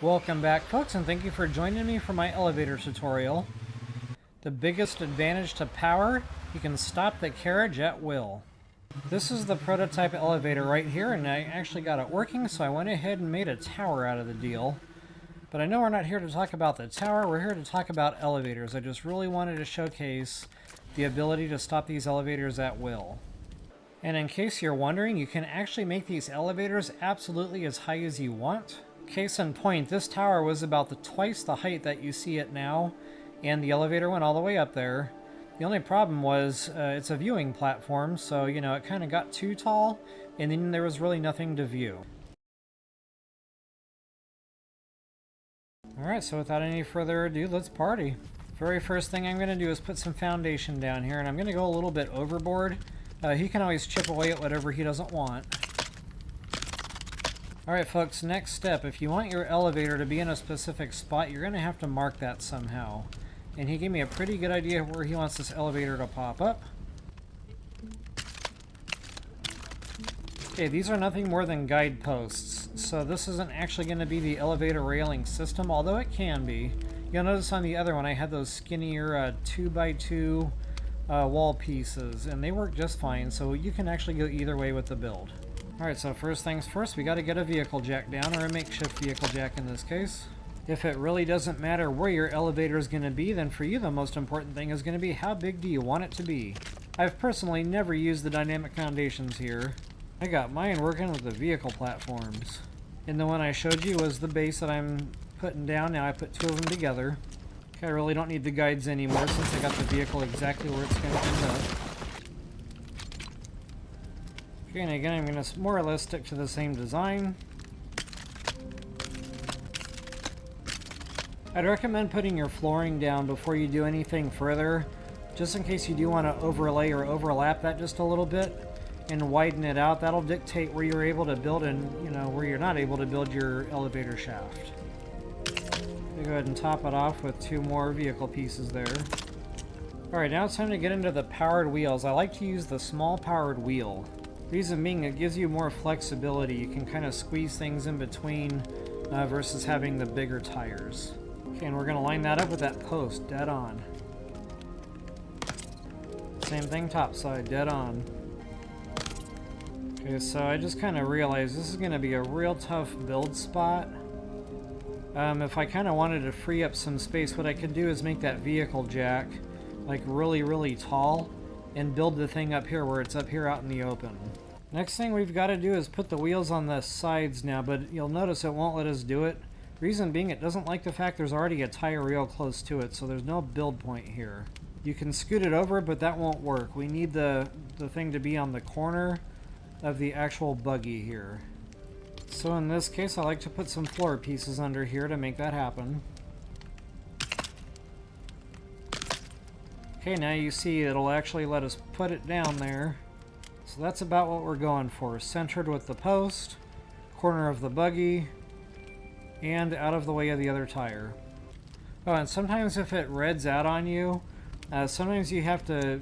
Welcome back, folks, and thank you for joining me for my elevator tutorial. The biggest advantage to power, you can stop the carriage at will. This is the prototype elevator right here, and I actually got it working, so I went ahead and made a tower out of the deal. But I know we're not here to talk about the tower, we're here to talk about elevators. I just really wanted to showcase the ability to stop these elevators at will. And in case you're wondering, you can actually make these elevators absolutely as high as you want. Case in point, this tower was about twice the height that you see it now, and the elevator went all the way up there. The only problem was it's a viewing platform, so you know, it kind of got too tall, and then there was really nothing to view. Alright, so without any further ado, let's party. Very first thing I'm going to do is put some foundation down here, and I'm going to go a little bit overboard. He can always chip away at whatever he doesn't want. Alright folks, next step, if you want your elevator to be in a specific spot, you're going to have to mark that somehow. And he gave me a pretty good idea of where he wants this elevator to pop up. Okay, these are nothing more than guideposts, so this isn't actually going to be the elevator railing system, although it can be. You'll notice on the other one I had those skinnier 2x2 wall pieces, and they work just fine, so you can actually go either way with the build. Alright, so first things first, we got to get a vehicle jack down, or a makeshift vehicle jack in this case. If it really doesn't matter where your elevator is going to be, then for you the most important thing is going to be how big do you want it to be. I've personally never used the dynamic foundations here. I got mine working with the vehicle platforms. And the one I showed you was the base that I'm putting down. Now I put two of them together. Okay, I really don't need the guides anymore since I got the vehicle exactly where it's going to end up. Okay, and again, I'm going to more or less stick to the same design. I'd recommend putting your flooring down before you do anything further, just in case you do want to overlay or overlap that just a little bit and widen it out. That'll dictate where you're able to build and, you know, where you're not able to build your elevator shaft. Go ahead and top it off with two more vehicle pieces there. Alright, now it's time to get into the powered wheels. I like to use the small powered wheel. Reason being, it gives you more flexibility. You can kind of squeeze things in between versus having the bigger tires. Okay, and we're going to line that up with that post, dead on. Same thing, top side, dead on. Okay, so I just kind of realized this is going to be a real tough build spot. If I kind of wanted to free up some space, what I could do is make that vehicle jack like really tall and build the thing up here where it's up here out in the open. Next thing we've got to do is put the wheels on the sides now, but you'll notice it won't let us do it. Reason being, it doesn't like the fact there's already a tire real close to it, so there's no build point here. You can scoot it over, but that won't work. We need the thing to be on the corner of the actual buggy here. So in this case, I like to put some floor pieces under here to make that happen. Okay, now you see it'll actually let us put it down there. So that's about what we're going for. Centered with the post, corner of the buggy, and out of the way of the other tire. Oh, and sometimes if it reds out on you, sometimes you have to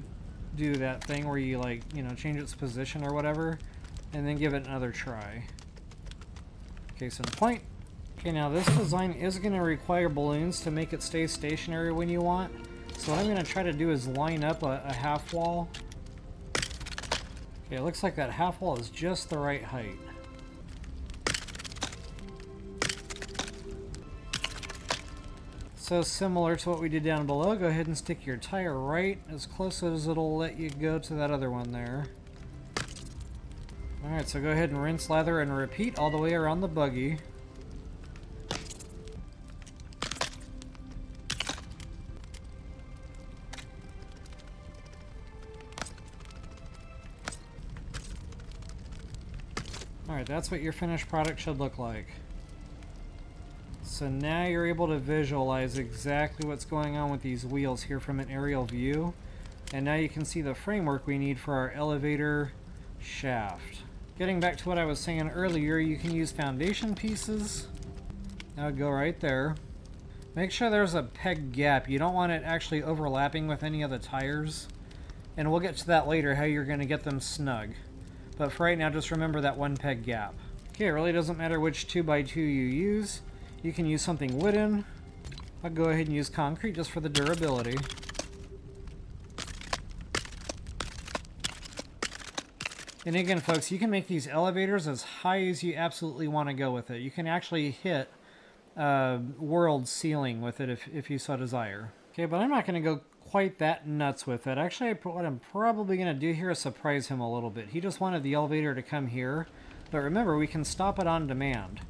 do that thing where you, like, you know, change its position or whatever, and then give it another try. Case in point. Okay, now this design is going to require balloons to make it stay stationary when you want. So what I'm going to try to do is line up a half wall. Okay, it looks like that half wall is just the right height. So similar to what we did down below, go ahead and stick your tire right as close as it'll let you go to that other one there. Alright, so go ahead and rinse, lather, and repeat all the way around the buggy. Alright, that's what your finished product should look like. So now you're able to visualize exactly what's going on with these wheels here from an aerial view. And now you can see the framework we need for our elevator shaft. Getting back to what I was saying earlier, you can use foundation pieces. That would go right there. Make sure there's a peg gap. You don't want it actually overlapping with any of the tires. And we'll get to that later, how you're going to get them snug. But for right now, just remember that one peg gap. Okay, it really doesn't matter which 2x2 you use. You can use something wooden. I'll go ahead and use concrete just for the durability. And again, folks, you can make these elevators as high as you absolutely want to go with it. You can actually hit world ceiling with it if you so desire. Okay, but I'm not going to go quite that nuts with it. Actually, what I'm probably going to do here is surprise him a little bit. He just wanted the elevator to come here. But remember, we can stop it on demand.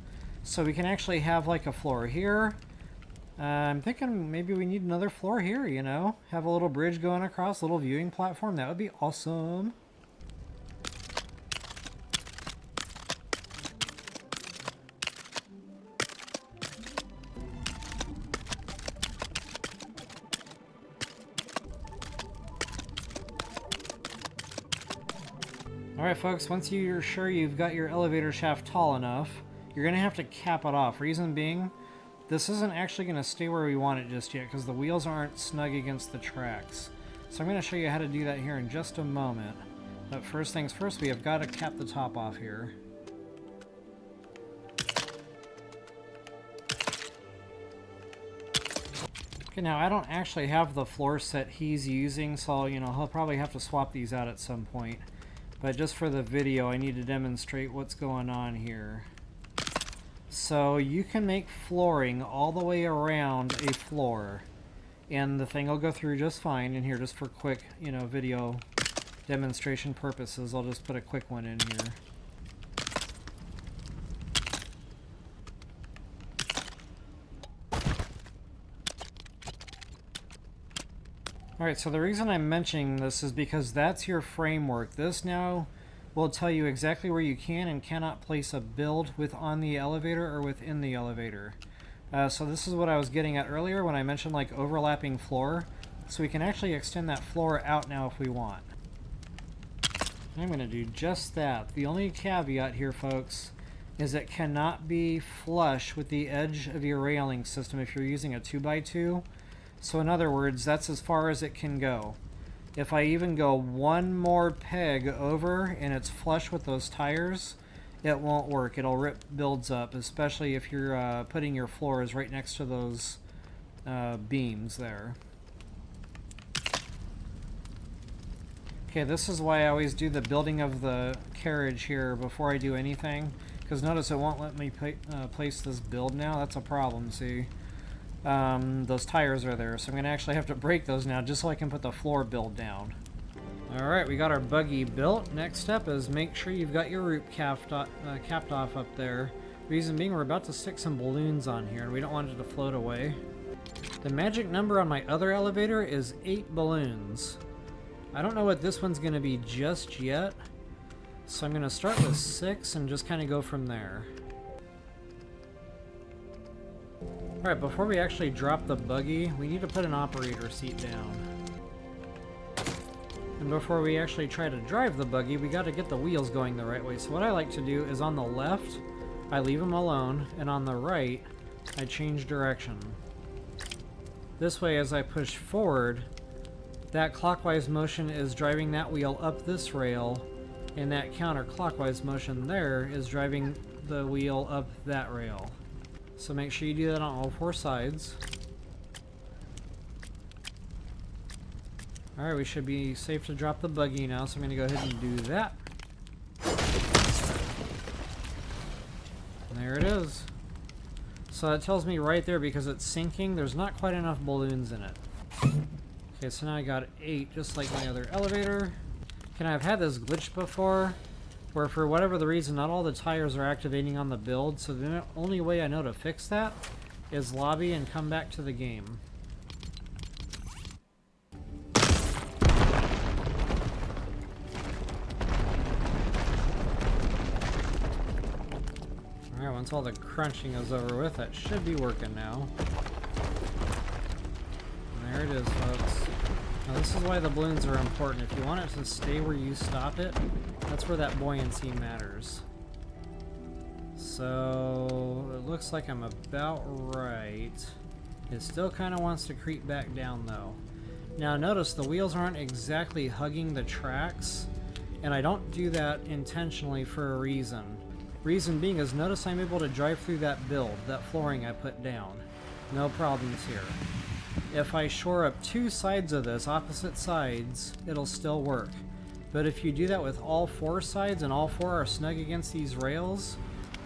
So we can actually have like a floor here. I'm thinking maybe we need another floor here, you know? Have a little bridge going across, a little viewing platform. That would be awesome. Alright folks, once you're sure you've got your elevator shaft tall enough, you're going to have to cap it off. Reason being, this isn't actually going to stay where we want it just yet because the wheels aren't snug against the tracks. So I'm going to show you how to do that here in just a moment. But first things first, we have got to cap the top off here. Okay, now I don't actually have the floor set he's using, so you know he'll probably have to swap these out at some point. But just for the video, I need to demonstrate what's going on here. So you can make flooring all the way around a floor, and the thing will go through just fine. And here, just for quick, you know, video demonstration purposes, I'll just put a quick one in here. Alright, so the reason I'm mentioning this is because that's your framework. This now will tell you exactly where you can and cannot place a build on the elevator or within the elevator. So this is what I was getting at earlier when I mentioned like overlapping floor. So we can actually extend that floor out now if we want. I'm going to do just that. The only caveat here, folks, is it cannot be flush with the edge of your railing system if you're using a 2x2. So in other words, that's as far as it can go. If I even go one more peg over and it's flush with those tires, it won't work. It'll rip builds up, especially if you're putting your floors right next to those beams there. Okay, this is why I always do the building of the carriage here before I do anything. Because notice it won't let me place this build now. That's a problem, see? Those tires are there, so I'm going to actually have to break those now just so I can put the floor build down. Alright, we got our buggy built. Next step is make sure you've got your roof capped off up there. Reason being, we're about to stick some balloons on here and we don't want it to float away. The magic number on my other elevator is 8 balloons. I don't know what this one's going to be just yet, so I'm going to start with 6 and just kind of go from there. Alright, before we actually drop the buggy, we need to put an operator seat down. And before we actually try to drive the buggy, we got to get the wheels going the right way. So what I like to do is on the left, I leave them alone, and on the right, I change direction. This way, as I push forward, that clockwise motion is driving that wheel up this rail, and that counterclockwise motion there is driving the wheel up that rail. So make sure you do that on all 4 sides. Alright, we should be safe to drop the buggy now, so I'm going to go ahead and do that. And there it is. So that tells me right there, because it's sinking, there's not quite enough balloons in it. Okay, so now I got 8, just like my other elevator. Can I have had this glitch before? Where for whatever the reason, not all the tires are activating on the build, so the only way I know to fix that is lobby and come back to the game. Alright, once all the crunching is over with, that should be working now. And there it is, folks. Now this is why the balloons are important. If you want it to stay where you stop it, that's where that buoyancy matters. So it looks like I'm about right. It still kind of wants to creep back down though. Now notice the wheels aren't exactly hugging the tracks, and I don't do that intentionally for a reason. Reason being is, notice I'm able to drive through that build, that flooring I put down. No problems here. If I shore up two sides of this, opposite sides, it'll still work. But if you do that with all four sides and all four are snug against these rails,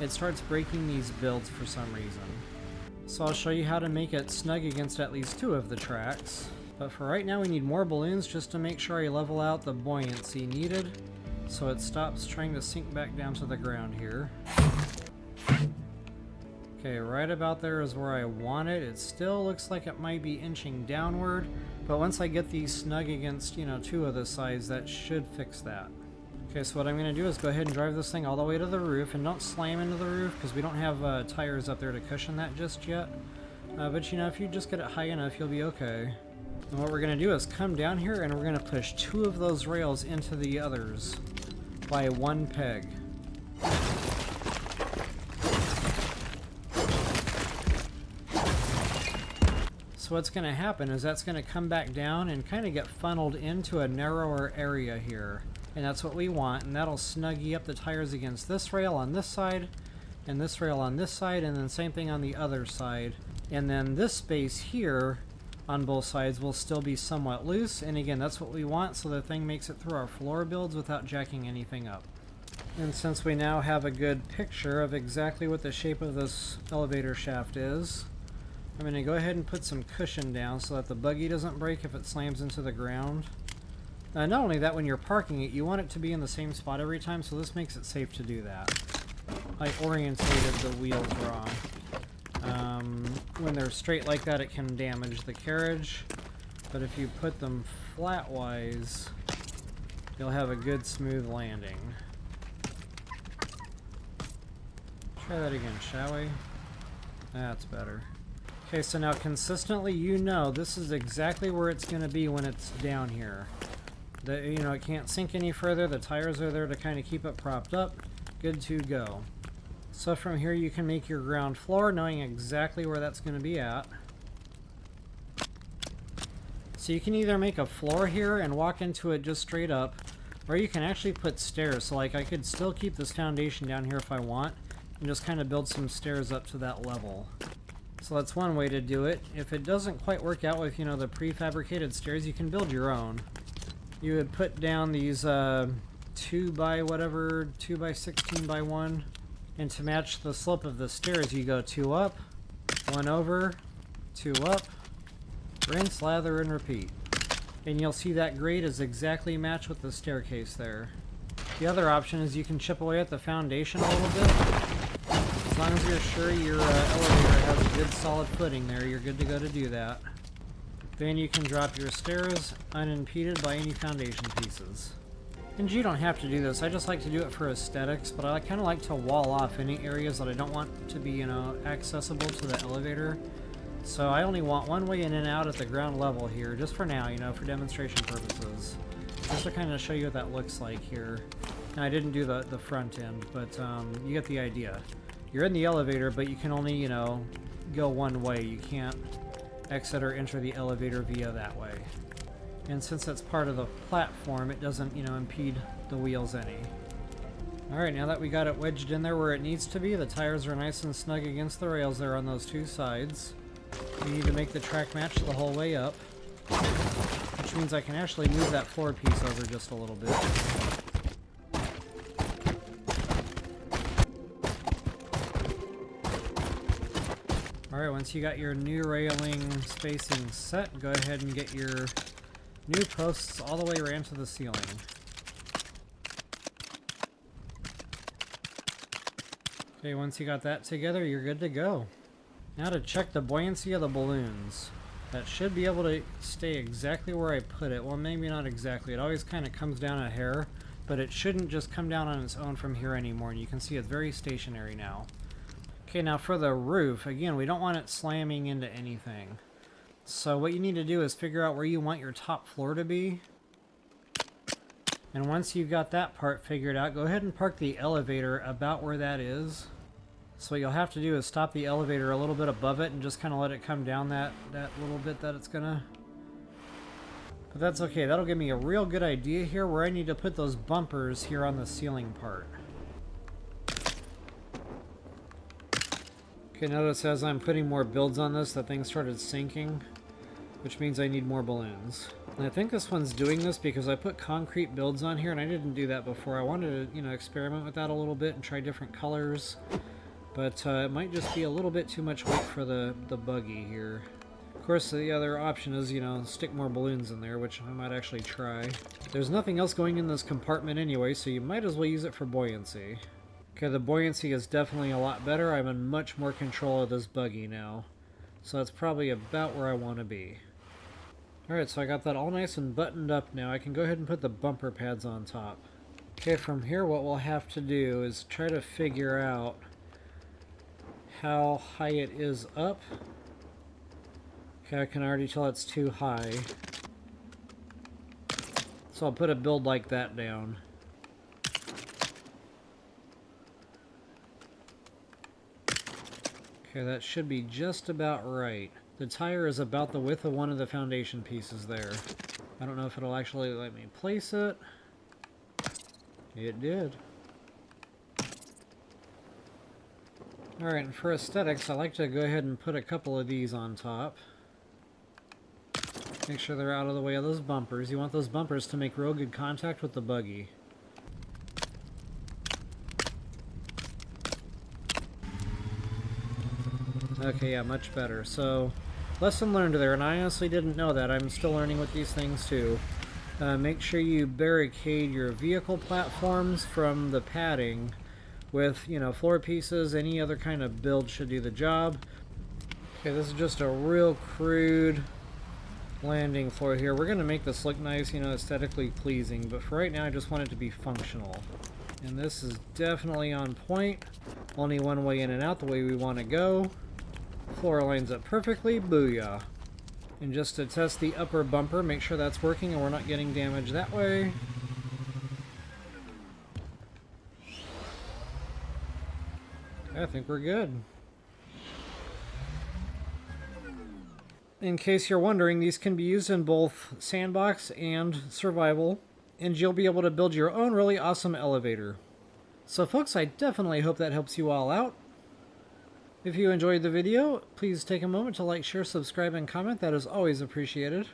it starts breaking these builds for some reason. So I'll show you how to make it snug against at least two of the tracks. But for right now we need more balloons just to make sure I level out the buoyancy needed so it stops trying to sink back down to the ground here. Okay, right about there is where I want it. It still looks like it might be inching downward, but once I get these snug against, you know, two of the sides, that should fix that. Okay, so what I'm going to do is go ahead and drive this thing all the way to the roof, and don't slam into the roof because we don't have tires up there to cushion that just yet. But you know, if you just get it high enough, you'll be okay. And what we're going to do is come down here and we're going to push two of those rails into the others by one peg. So what's going to happen is that's going to come back down and kind of get funneled into a narrower area here. And that's what we want, and that'll snuggie up the tires against this rail on this side, and this rail on this side, and then same thing on the other side. And then this space here on both sides will still be somewhat loose, and again, that's what we want, so the thing makes it through our floor builds without jacking anything up. And since we now have a good picture of exactly what the shape of this elevator shaft is, I'm going to go ahead and put some cushion down so that the buggy doesn't break if it slams into the ground. Not only that, when you're parking it, you want it to be in the same spot every time, so this makes it safe to do that. I orientated the wheels wrong. When they're straight like that, it can damage the carriage, but if you put them flat-wise, you'll have a good smooth landing. Try that again, shall we? That's better. Okay, so now consistently, you know this is exactly where it's going to be when it's down here. You know, it can't sink any further. The tires are there to kind of keep it propped up. Good to go. So from here you can make your ground floor, knowing exactly where that's going to be at. So you can either make a floor here and walk into it just straight up, or you can actually put stairs. So like I could still keep this foundation down here if I want, and just kind of build some stairs up to that level. So that's one way to do it. If it doesn't quite work out with, you know, the prefabricated stairs, you can build your own. You would put down these 2 by 16 by 1, and to match the slope of the stairs you go 2 up, 1 over, 2 up, rinse, lather, and repeat. And you'll see that grade is exactly matched with the staircase there. The other option is you can chip away at the foundation a little bit. As long as you're sure your elevator has a good solid footing there, you're good to go to do that. Then you can drop your stairs unimpeded by any foundation pieces. And you don't have to do this, I just like to do it for aesthetics, but I kind of like to wall off any areas that I don't want to be, you know, accessible to the elevator. So I only want one way in and out at the ground level here, just for now, you know, for demonstration purposes. Just to kind of show you what that looks like here. Now, I didn't do the front end, but you get the idea. You're in the elevator, but you can only, you know, go one way. You can't exit or enter the elevator via that way. And since it's part of the platform, it doesn't, you know, impede the wheels any. Alright, now that we got it wedged in there where it needs to be, the tires are nice and snug against the rails there on those two sides. We need to make the track match the whole way up, which means I can actually move that floor piece over just a little bit. Alright, once you got your new railing spacing set, go ahead and get your new posts all the way around to the ceiling. Okay, once you got that together, you're good to go. Now to check the buoyancy of the balloons. That should be able to stay exactly where I put it. Well, maybe not exactly. It always kind of comes down a hair, but it shouldn't just come down on its own from here anymore. And you can see it's very stationary now. Okay, now for the roof, again, we don't want it slamming into anything. So what you need to do is figure out where you want your top floor to be. And once you've got that part figured out, go ahead and park the elevator about where that is. So what you'll have to do is stop the elevator a little bit above it and just kind of let it come down that little bit that it's gonna. But that's okay, that'll give me a real good idea here where I need to put those bumpers here on the ceiling part. Okay, notice as I'm putting more builds on this, that thing started sinking, which means I need more balloons. And I think this one's doing this because I put concrete builds on here, and I didn't do that before. I wanted to, experiment with that a little bit and try different colors. But it might just be a little bit too much weight for the buggy here. Of course, the other option is, stick more balloons in there, which I might actually try. There's nothing else going in this compartment anyway, so you might as well use it for buoyancy. Okay, the buoyancy is definitely a lot better. I'm in much more control of this buggy now. So that's probably about where I want to be. Alright, so I got that all nice and buttoned up now. I can go ahead and put the bumper pads on top. Okay, from here what we'll have to do is try to figure out how high it is up. Okay, I can already tell it's too high. So I'll put a build like that down. Okay, that should be just about right. The tire is about the width of one of the foundation pieces there. I don't know if it'll actually let me place it. It did. Alright, and for aesthetics, I like to go ahead and put a couple of these on top. Make sure they're out of the way of those bumpers. You want those bumpers to make real good contact with the buggy. Okay, yeah, much better. So, lesson learned there, and I honestly didn't know that. I'm still learning with these things too. Make sure you barricade your vehicle platforms from the padding with, floor pieces. Any other kind of build should do the job. Okay, this is just a real crude landing floor here. We're going to make this look nice, aesthetically pleasing, but for right now I just want it to be functional. And this is definitely on point. Only one way in and out, the way we want to go. Floor lines up perfectly, booyah. And just to test the upper bumper, make sure that's working and we're not getting damage that way. I think we're good. In case you're wondering, these can be used in both Sandbox and Survival, and you'll be able to build your own really awesome elevator. So folks, I definitely hope that helps you all out. If you enjoyed the video, please take a moment to like, share, subscribe, and comment. That is always appreciated.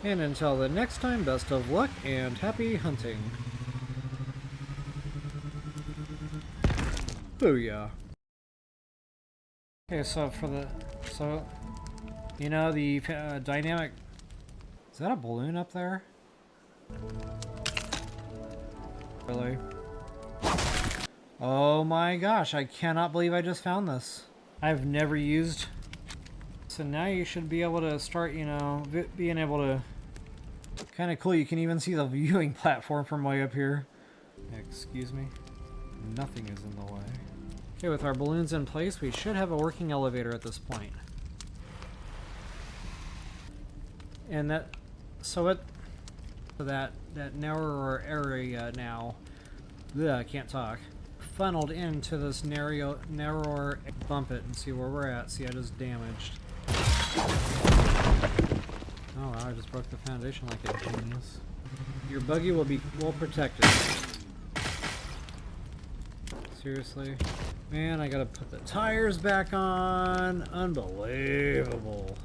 And until the next time, best of luck and happy hunting. Booyah. Okay, so for the... the dynamic... Is that a balloon up there? Really? Oh my gosh, I cannot believe I just found this. I've never used... So now you should be able to start, being able to... Kind of cool, you can even see the viewing platform from way up here. Excuse me? Nothing is in the way. Okay, with our balloons in place, we should have a working elevator at this point. And that... So that narrower area now... Ugh, I can't talk. Funneled into this narrower... Bump it and see where we're at. See, I just damaged. Oh wow, I just broke the foundation like a genius. Your buggy will be well protected. Seriously? Man, I gotta put the tires back on. Unbelievable.